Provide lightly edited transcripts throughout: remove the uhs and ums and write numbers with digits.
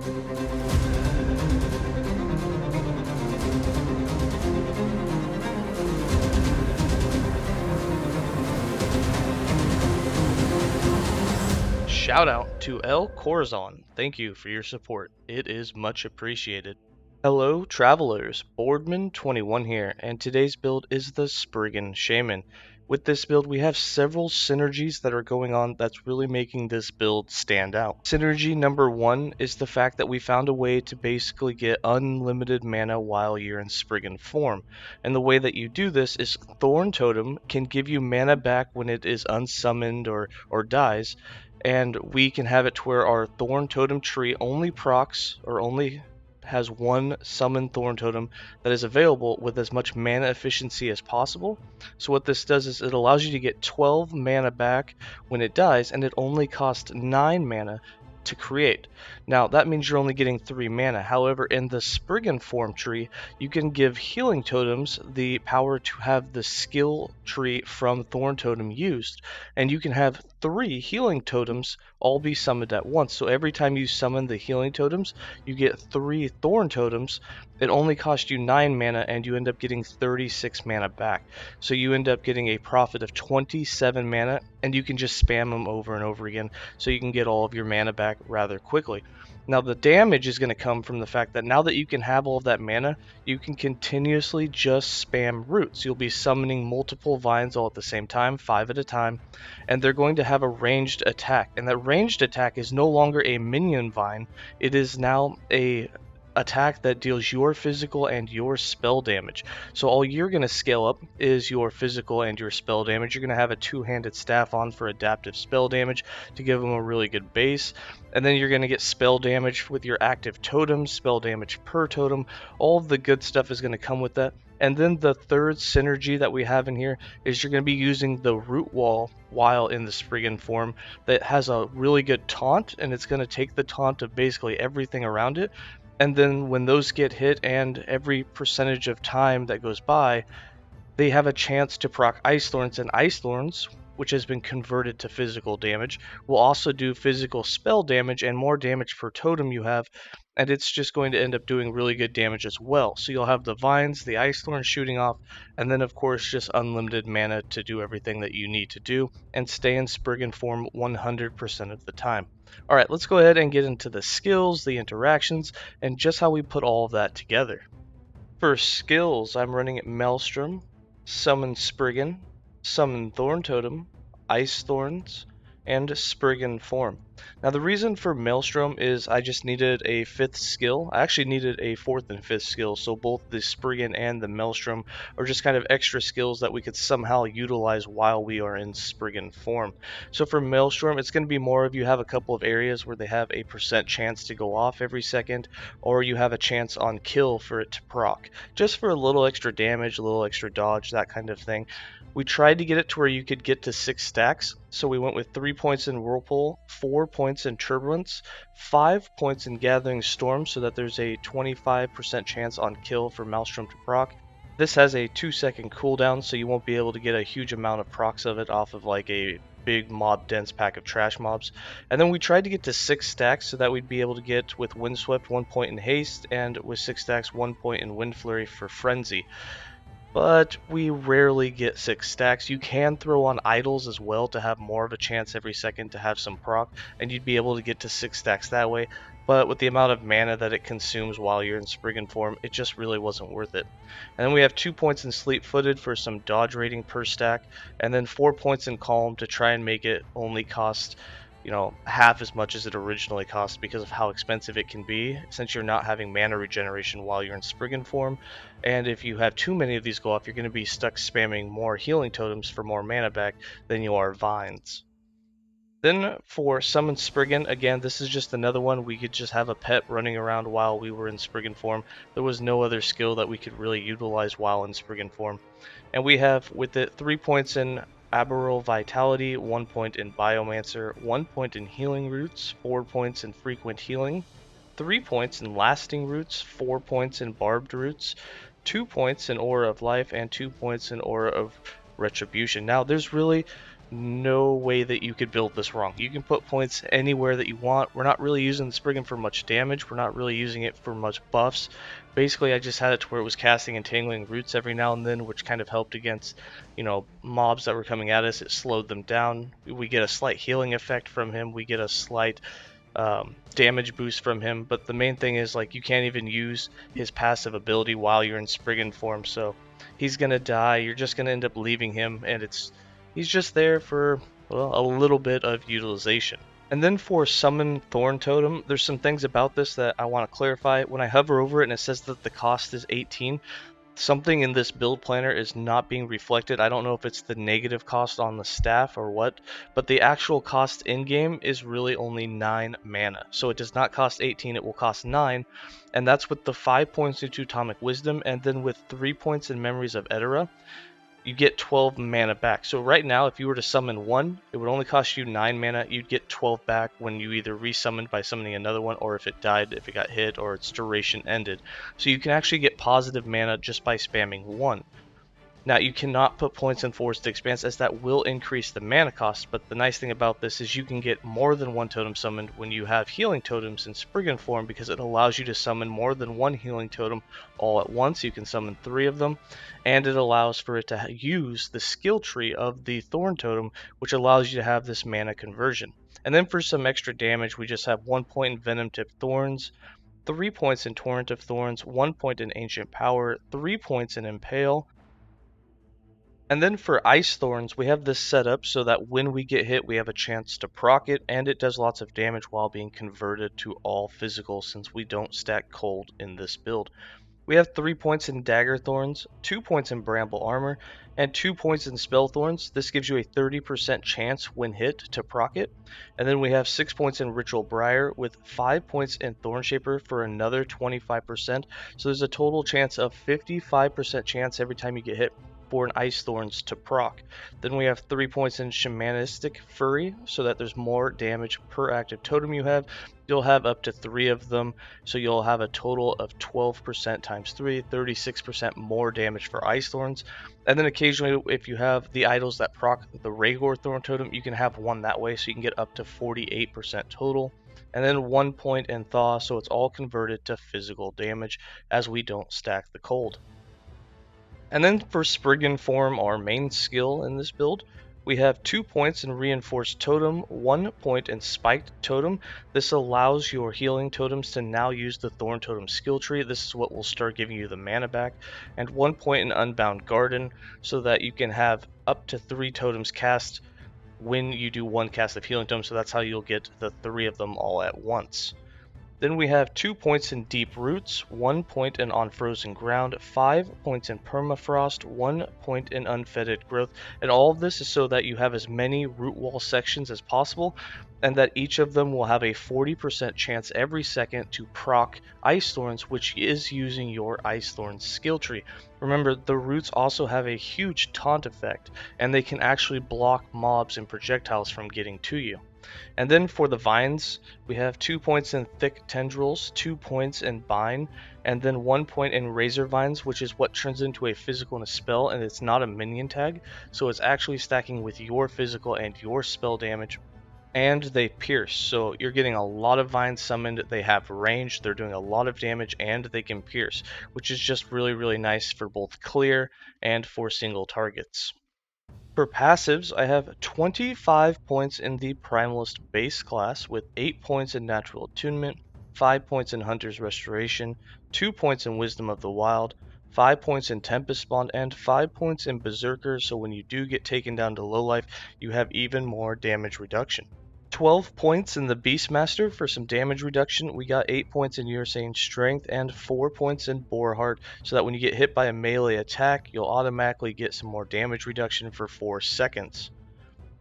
Shout out to El Corazon. Thank you for your support. It is much appreciated. Hello travelers, Boardman21 here, and today's build is the Spriggan Shaman. With this build we have several synergies that are going on that's really making this build stand out. Synergy number one is the fact that we found a way to basically get unlimited mana while you're in Spriggan Form. And the way that you do this is Thorn Totem can give you mana back when it is unsummoned or dies, and we can have it to where our Thorn Totem tree only procs or only has one summoned Thorn Totem that is available with as much mana efficiency as possible. So what this does is it allows you to get 12 mana back when it dies, and it only costs 9 mana to create. Now that means you're only getting 3 mana. However, in the Spriggan Form tree, you can give healing totems the power to have the skill tree from Thorn Totem used, and you can have 3 healing totems all be summoned at once. So every time you summon the healing totems, you get 3 Thorn totems. It only costs you 9 mana, and you end up getting 36 mana back. So you end up getting a profit of 27 mana, and you can just spam them over and over again, so you can get all of your mana back rather quickly. Now the damage is going to come from the fact that now that you can have all of that mana, you can continuously just spam roots. You'll be summoning multiple vines all at the same time, 5 at a time, and they're going to have a ranged attack. And that ranged attack is no longer a minion vine, it is now a attack that deals your physical and your spell damage. So all you're going to scale up is your physical and your spell damage. You're going to have a two-handed staff on for adaptive spell damage to give them a really good base, and then you're going to get spell damage with your active totems, spell damage per totem. All of the good stuff is going to come with that. And then the third synergy that we have in here is you're going to be using the root wall while in the Spriggan Form that has a really good taunt, and it's going to take the taunt of basically everything around it. And then when those get hit, and every percentage of time that goes by, they have a chance to proc Ice Thorns, and Ice Thorns, which has been converted to physical damage, will also do physical spell damage and more damage per totem you have, and it's just going to end up doing really good damage as well. So you'll have the vines, the Ice Thorns shooting off, and then of course just unlimited mana to do everything that you need to do and stay in Spriggan Form 100% of the time. Alright, let's go ahead and get into the skills, the interactions, and just how we put all of that together. For skills, I'm running Maelstrom, Summon Spriggan, Summon Thorn Totem, Ice Thorns, and Spriggan Form. Now the reason for Maelstrom is I just needed a 5th skill. I actually needed a 4th and 5th skill, so both the Spriggan and the Maelstrom are just kind of extra skills that we could somehow utilize while we are in Spriggan Form. So for Maelstrom, it's going to be more of you have a couple of areas where they have a % chance to go off every second, or you have a chance on kill for it to proc, just for a little extra damage, a little extra dodge, that kind of thing. We tried to get it to where you could get to 6 stacks, so we went with 3 points in Whirlpool, 4 points in Turbulence, 5 points in Gathering Storm, so that there's a 25% chance on kill for Maelstrom to proc. This has a 2-second cooldown, so you won't be able to get a huge amount of procs of it off of like a big mob dense pack of trash mobs. And then we tried to get to 6 stacks so that we'd be able to get with Windswept 1 point in haste, and with 6 stacks 1 point in Wind Flurry for Frenzy. But we rarely get 6 stacks. You can throw on idols as well to have more of a chance every second to have some proc, and you'd be able to get to 6 stacks that way, but with the amount of mana that it consumes while you're in Spriggan Form, it just really wasn't worth it. And then we have 2 points in Sleep Footed for some dodge rating per stack, and then 4 points in Calm to try and make it only cost, you know, half as much as it originally cost because of how expensive it can be, since you're not having mana regeneration while you're in Spriggan Form. And if you have too many of these go off, you're going to be stuck spamming more healing totems for more mana back than you are vines. Then for Summon Spriggan, again, this is just another one. We could just have a pet running around while we were in Spriggan Form. There was no other skill that we could really utilize while in Spriggan Form. And we have with it 3 points in Arboreal Vitality, 1 point in Biomancer, 1 point in Healing Roots, 4 points in Frequent Healing, 3 points in Lasting Roots, 4 points in Barbed Roots, 2 points in Aura of Life, and 2 points in Aura of Retribution. Now there's really no way that you could build this wrong. You can put points anywhere that you want. We're not really using the Spriggan for much damage. We're not really using it for much buffs. Basically, I just had it to where it was casting and tangling roots every now and then, which kind of helped against, mobs that were coming at us. It slowed them down. We get a slight healing effect from him. We get a slight damage boost from him. But the main thing is, like, you can't even use his passive ability while you're in Spriggan form. So he's going to die. You're just going to end up leaving him, and he's just there for, well, a little bit of utilization. And then for Summon Thorn Totem, there's some things about this that I want to clarify. When I hover over it and it says that the cost is 18, something in this build planner is not being reflected. I don't know if it's the negative cost on the staff or what, but the actual cost in game is really only 9 mana. So it does not cost 18, it will cost 9, and that's with the 5 points into Atomic Wisdom, and then with 3 points in Memories of Etera, you get 12 mana back. So right now, if you were to summon one, it would only cost you 9 mana. You'd get 12 back when you either resummoned by summoning another one, or if it died, if it got hit, or its duration ended. So you can actually get positive mana just by spamming one. Now, you cannot put points in Forest Expanse, as that will increase the mana cost, but the nice thing about this is you can get more than one totem summoned when you have healing totems in Spriggan form, because it allows you to summon more than one healing totem all at once. You can summon 3 of them, and it allows for it to use the skill tree of the Thorn totem, which allows you to have this mana conversion. And then for some extra damage, we just have 1 point in Venom Tip Thorns, 3 points in Torrent of Thorns, 1 point in Ancient Power, 3 points in Impale. And then for Ice Thorns, we have this set up so that when we get hit, we have a chance to proc it, and it does lots of damage while being converted to all physical, since we don't stack cold in this build. We have 3 points in Dagger Thorns, 2 points in Bramble Armor, and 2 points in Spell Thorns. This gives you a 30% chance when hit to proc it. And then we have 6 points in Ritual Briar with 5 points in Thorn Shaper for another 25%. So there's a total chance of 55% chance every time you get hit for an Ice Thorns to proc. Then we have 3 points in Shamanistic Fury, so that there's more damage per active totem you have. You'll have up to 3 of them, so you'll have a total of 12% times 3, 36% more damage for Ice Thorns. And then occasionally, if you have the idols that proc the Rhaegor Thorn Totem, you can have one that way, so you can get up to 48% total. And then 1 point in Thaw, so it's all converted to physical damage, as we don't stack the cold. And then for Spriggan Form, our main skill in this build, we have 2 points in Reinforced Totem, 1 point in Spiked Totem. This allows your healing totems to now use the Thorn Totem skill tree. This is what will start giving you the mana back. And 1 point in Unbound Garden, so that you can have up to 3 totems cast when you do 1 cast of healing totem. So that's how you'll get the 3 of them all at once. Then we have 2 points in Deep Roots, 1 point in On Frozen Ground, 5 points in Permafrost, 1 point in Unfettered Growth, and all of this is so that you have as many root wall sections as possible, and that each of them will have a 40% chance every second to proc Ice Thorns, which is using your Ice Thorns skill tree. Remember, the roots also have a huge taunt effect, and they can actually block mobs and projectiles from getting to you. And then for the vines, we have 2 points in Thick Tendrils, 2 points in Bind, and then 1 point in Razor Vines, which is what turns into a physical and a spell, and it's not a minion tag, so it's actually stacking with your physical and your spell damage. And they pierce, so you're getting a lot of vines summoned. They have range, they're doing a lot of damage, and they can pierce, which is just really nice for both clear and for single targets. For passives, I have 25 points in the Primalist base class with 8 points in Natural Attunement, 5 points in Hunter's Restoration, 2 points in Wisdom of the Wild, 5 points in Tempest Bond, and 5 points in Berserker, so when you do get taken down to low life, you have even more damage reduction. 12 points in the Beastmaster for some damage reduction. We got 8 points in Ursane Strength and 4 points in Boarheart, so that when you get hit by a melee attack, you'll automatically get some more damage reduction for 4 seconds.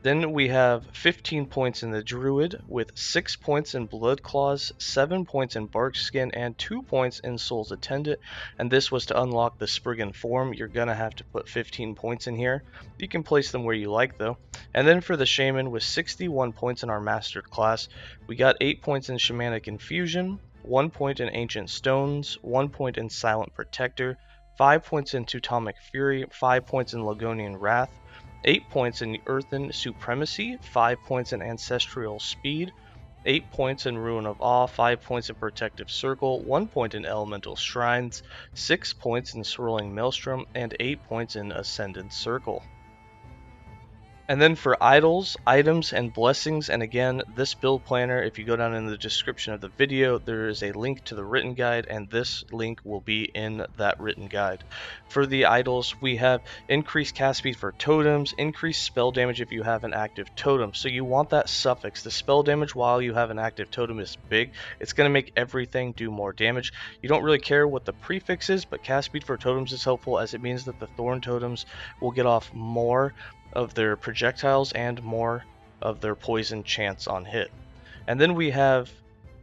Then we have 15 points in the Druid, with 6 points in Blood Claws, 7 points in Bark Skin, and 2 points in Soul's Attendant. And this was to unlock the Spriggan Form. You're going to have to put 15 points in here. You can place them where you like, though. And then for the Shaman, with 61 points in our Master class, we got 8 points in Shamanic Infusion, 1 point in Ancient Stones, 1 point in Silent Protector, 5 points in Teutonic Fury, 5 points in Logonian Wrath, 8 points in Earthen Supremacy, 5 points in Ancestral Speed, 8 points in Ruin of Awe, 5 points in Protective Circle, 1 point in Elemental Shrines, 6 points in Swirling Maelstrom, and 8 points in Ascendant Circle. And then for idols, items, and blessings, and again, this build planner, if you go down in the description of the video, there is a link to the written guide, and this link will be in that written guide. For the idols, we have increased cast speed for totems, increased spell damage if you have an active totem. So you want that suffix. The spell damage while you have an active totem is big. It's going to make everything do more damage. You don't really care what the prefix is, but cast speed for totems is helpful, as it means that the thorn totems will get off more of their projectiles and more of their poison chance on hit. And then we have,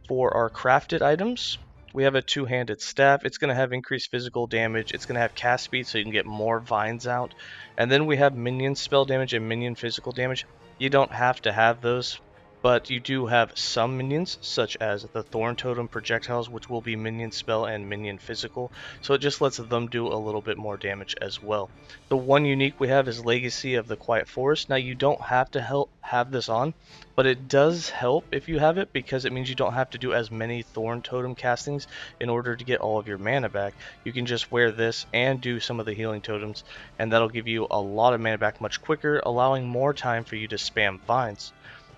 for our crafted items, we have a two-handed staff. It's going to have increased physical damage. It's going to have cast speed so you can get more vines out. And then we have minion spell damage and minion physical damage. You don't have to have those, but you do have some minions, such as the thorn totem projectiles, which will be minion spell and minion physical, so it just lets them do a little bit more damage as well. The one unique we have is Legacy of the Quiet Forest. Now you don't have to have this on, but it does help if you have it, because it means you don't have to do as many thorn totem castings in order to get all of your mana back. You can just wear this and do some of the healing totems, and that'll give you a lot of mana back much quicker, allowing more time for you to spam vines.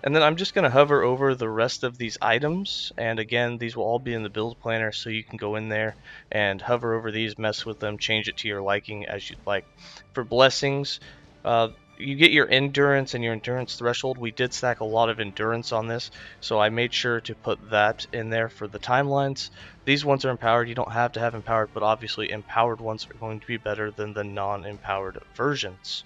And then I'm just going to hover over the rest of these items, and again, these will all be in the build planner, so you can go in there and hover over these, mess with them, change it to your liking as you'd like. For blessings, you get your endurance and your endurance threshold. We did stack a lot of endurance on this, so I made sure to put that in there for the timelines. These ones are empowered. You don't have to have empowered, but obviously empowered ones are going to be better than the non-empowered versions.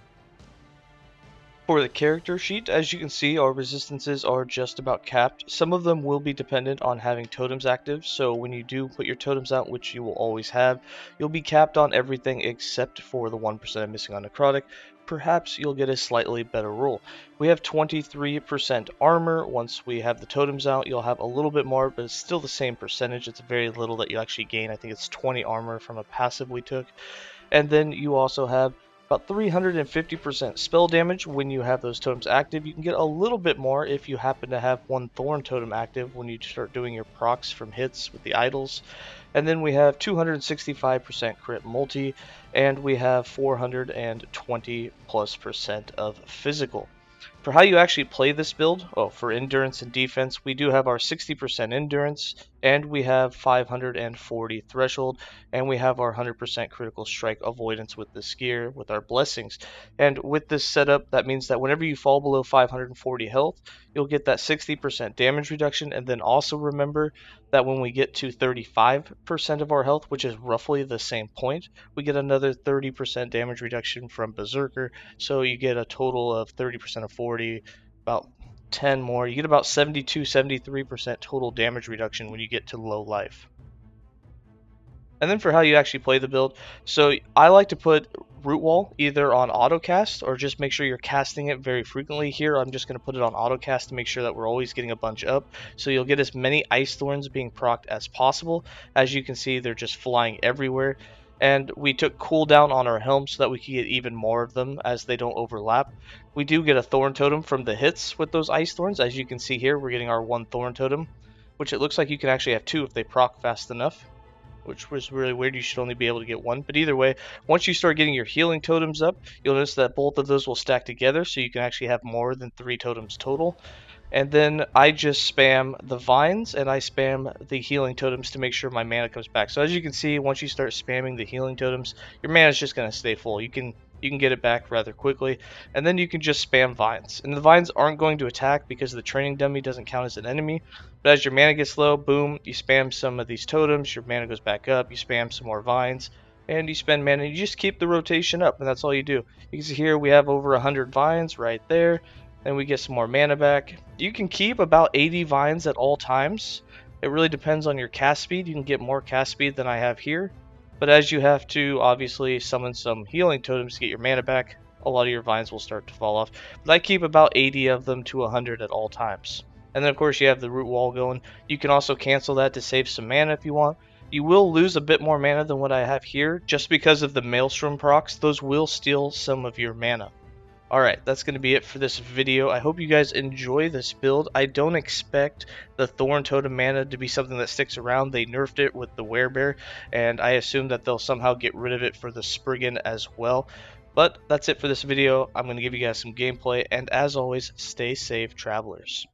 For the character sheet, as you can see, our resistances are just about capped. Some of them will be dependent on having totems active, so when you do put your totems out, which you will always have, you'll be capped on everything except for the 1% I'm missing on necrotic. Perhaps you'll get a slightly better roll. We have 23% armor. Once we have the totems out, you'll have a little bit more, but it's still the same percentage. It's very little that you actually gain. I think it's 20 armor from a passive we took. And then you also have about 350% spell damage when you have those totems active. You can get a little bit more if you happen to have one thorn totem active when you start doing your procs from hits with the idols. And then we have 265% crit multi, and we have 420+% of physical. For how you actually play this build, for endurance and defense, we do have our 60% endurance, and we have 540 threshold, and we have our 100% critical strike avoidance with this gear with our blessings. And with this setup, that means that whenever you fall below 540 health, you'll get that 60% damage reduction. And then also remember that when we get to 35% of our health, which is roughly the same point, we get another 30% damage reduction from Berserker. So you get a total of 30% of 40, about 10 more. You get about 72-73% total damage reduction when you get to low life. And then for how you actually play the build, so I like to put Root Wall either on autocast or just make sure you're casting it very frequently. Here I'm just going to put it on autocast to make sure that we're always getting a bunch up, so you'll get as many Ice Thorns being procced as possible. As you can see, they're just flying everywhere. And we took cooldown on our helm so that we could get even more of them as they don't overlap. We do get a Thorn Totem from the hits with those Ice Thorns. As you can see here, we're getting our one Thorn Totem, which it looks like you can actually have two if they proc fast enough, which was really weird. You should only be able to get one. But either way, once you start getting your healing totems up, you'll notice that both of those will stack together, so you can actually have more than 3 totems total. And then I just spam the vines and I spam the healing totems to make sure my mana comes back. So as you can see, once you start spamming the healing totems, your mana is just going to stay full. You can get it back rather quickly, and then you can just spam vines. And the vines aren't going to attack because the training dummy doesn't count as an enemy. But as your mana gets low, boom, you spam some of these totems, your mana goes back up, you spam some more vines, and you spend mana. You just keep the rotation up, and that's all you do. You can see here we have over 100 vines right there. Then we get some more mana back. You can keep about 80 vines at all times. It really depends on your cast speed. You can get more cast speed than I have here. But as you have to obviously summon some healing totems to get your mana back, a lot of your vines will start to fall off. But I keep about 80 of them to 100 at all times. And then of course you have the root wall going. You can also cancel that to save some mana if you want. You will lose a bit more mana than what I have here just because of the Maelstrom procs. Those will steal some of your mana. Alright, that's going to be it for this video. I hope you guys enjoy this build. I don't expect the Thorn Totem mana to be something that sticks around. They nerfed it with the Werebear, and I assume that they'll somehow get rid of it for the Spriggan as well. But that's it for this video. I'm going to give you guys some gameplay, and as always, stay safe, travelers.